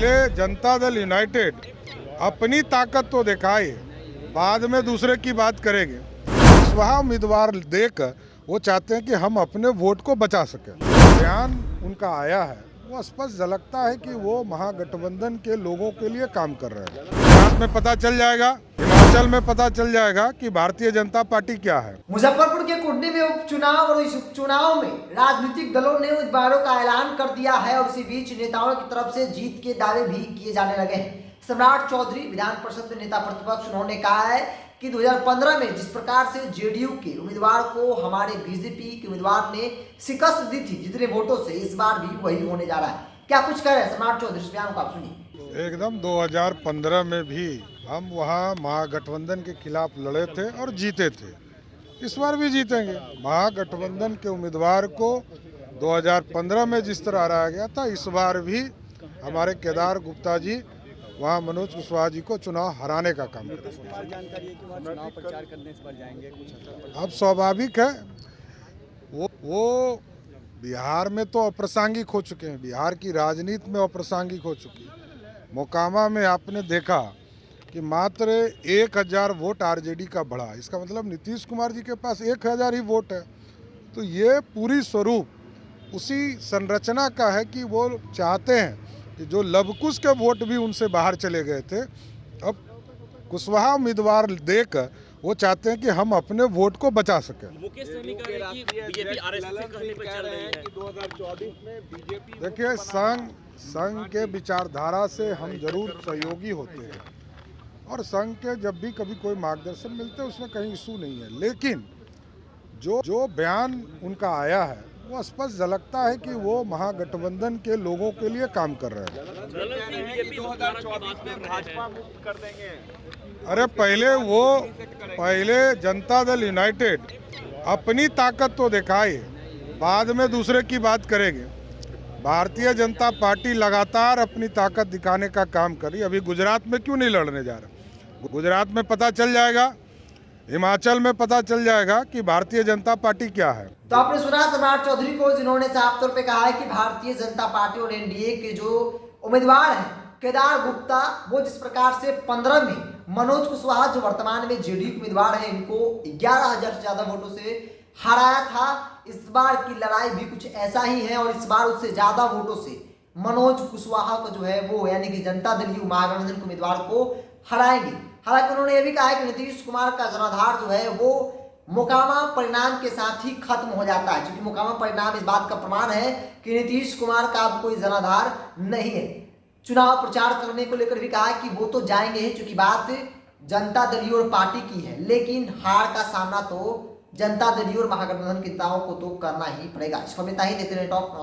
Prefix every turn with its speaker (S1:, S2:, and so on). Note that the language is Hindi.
S1: पहले जनता दल यूनाइटेड अपनी ताकत तो दिखाए, बाद में दूसरे की बात करेंगे। कुशवाहा उम्मीदवार देकर वो चाहते हैं कि हम अपने वोट को बचा सकें। बयान उनका आया है वो स्पष्ट झलकता है कि वो महागठबंधन के लोगों के लिए काम कर रहे हैं। गुजरात में पता चल जाएगा, हिमाचल में पता चल जाएगा कि भारतीय जनता पार्टी क्या है।
S2: मुजफ्फरपुर के कुंडी में उपचुनाव और इस उपचुनाव में राजनीतिक दलों ने उम्मीदवारों का ऐलान कर दिया है और इसी बीच नेताओं की तरफ से जीत के दावे भी किए जाने लगे हैं। सम्राट चौधरी विधान परिषद नेता प्रतिपक्ष, उन्होंने कहा है कि 2015 में जिस प्रकार से जेडीयू के उम्मीदवार को हमारे बीजेपी के उम्मीदवार ने शिकस्त दी थी जितने वोटों से, इस बार भी वही होने जा रहा है। क्या कुछ कह रहे हैं सम्राट चौधरी, इस बयान को आप सुनिए।
S1: एकदम 2015 में भी हम वहाँ महागठबंधन के खिलाफ लड़े थे और जीते थे, इस बार भी जीतेंगे। महागठबंधन के उम्मीदवार को 2015 में जिस तरह हराया गया था, इस बार भी हमारे केदार गुप्ता जी वहाँ मनोज कुशवाहा जी को चुनाव हराने का काम करेंगे। अब स्वाभाविक है, वो बिहार में तो अप्रासंगिक हो चुके हैं, बिहार की राजनीति में अप्रासंगिक हो चुकी है। मोकामा में आपने देखा कि मात्र 1000 वोट आरजेडी का बढ़ा, इसका मतलब नीतीश कुमार जी के पास 1000 ही वोट है। तो ये पूरी स्वरूप उसी संरचना का है कि वो चाहते हैं कि जो लवकुश के वोट भी उनसे बाहर चले गए थे, अब कुशवाहा उम्मीदवार देकर वो चाहते हैं कि हम अपने वोट को बचा सकें। देखिए, संघ के विचारधारा से हम जरूर सहयोगी होते हैं और संघ के जब भी कभी कोई मार्गदर्शन मिलते हैं उसमें कहीं इशू नहीं है, लेकिन जो बयान उनका आया है वो स्पष्ट झलकता है कि वो महागठबंधन के लोगों के लिए काम कर रहे हैं। अरे पहले जनता दल यूनाइटेड अपनी ताकत तो दिखाए, बाद में दूसरे की बात करेंगे। भारतीय जनता पार्टी लगातार अपनी ताकत दिखाने का काम कर रही है। अभी गुजरात में क्यों नहीं लड़ने जा रहा? गुजरात में पता चल जाएगा, हिमाचल में पता चल जाएगा कि भारतीय जनता पार्टी क्या है।
S2: तो आपने सुना सम्राट चौधरी को, जिन्होंने साफ तौर पे कहा है कि भारतीय जनता पार्टी और एनडीए के जो उम्मीदवार हैं केदार गुप्ता, वो जिस प्रकार से 15 में मनोज कुशवाहा जो वर्तमान में जेडीयू के उम्मीदवार हैं, इनको 11000 से ज्यादा वोटों से हराया था। इस बार की लड़ाई भी कुछ ऐसा ही है और इस बार उससे ज्यादा वोटों से मनोज कुशवाहा को जो है वो यानी कि जनता दल यू महागठबंधन के उम्मीदवार को हराएंगे। हालांकि उन्होंने यह भी कहा है कि नीतीश कुमार का जनाधार जो है वो मोकामा परिणाम के साथ ही खत्म हो जाता है, क्योंकि मोकामा परिणाम इस बात का प्रमाण है कि नीतीश कुमार का अब कोई जनाधार नहीं है। चुनाव प्रचार करने को लेकर भी कहा कि वो तो जाएंगे ही, क्योंकि बात जनता दल और पार्टी की है, लेकिन हार का सामना तो जनता दल और महागठबंधन के नेताओं को तो करना ही पड़ेगा। इस पर नेता ही देते रहे टॉप।